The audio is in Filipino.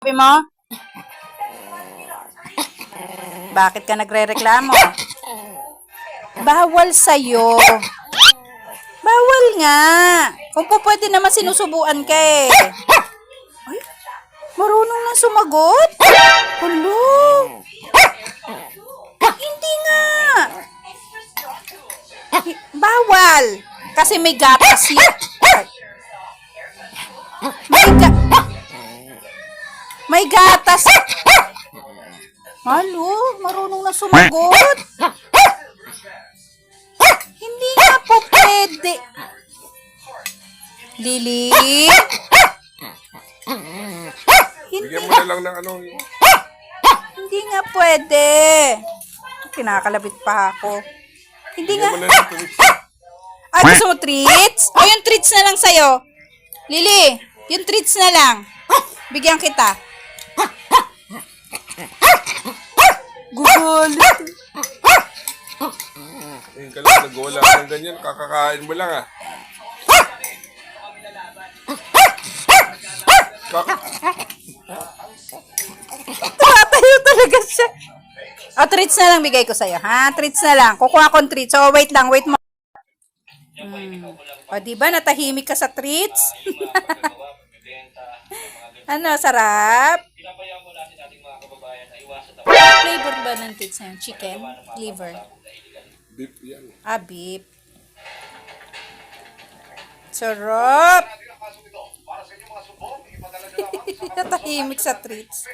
Sabi mo? Bakit ka nagre-reklamo? Bawal sa'yo. Bawal nga. Kung po pwede naman sinusubuan ka eh. Ay, marunong na sumagot? Hulo. Hindi nga. Bawal. Kasi may gatas yan. May gatas. Halo, marunong na sumagot. Hindi nga po pwede. Lily? Bigyan mo na lang ng ano. Hindi nga pwede. Kinakalabit pa ako. Hindi nga. Bigyan mo na ng tulis. Ay, gusto mo treats? O, yung treats na lang sa'yo. Lily, yung treats na lang. Bigyan kita. Gugulit. Ayun ka lang, nag-wala ng ganyan. Kakakain mo lang ah. Tumatayo talaga siya. O, treats na lang bigay ko sa'yo, ha? Treats na lang. Kukuha akong treats. So, wait lang, wait mo. O, diba? Natahimik ka sa treats? Ano, sarap? Flavor ba ng treats na yun? Chicken? Liver? Beef yan. Ah, beef. Sarap! Natahimik sa treats.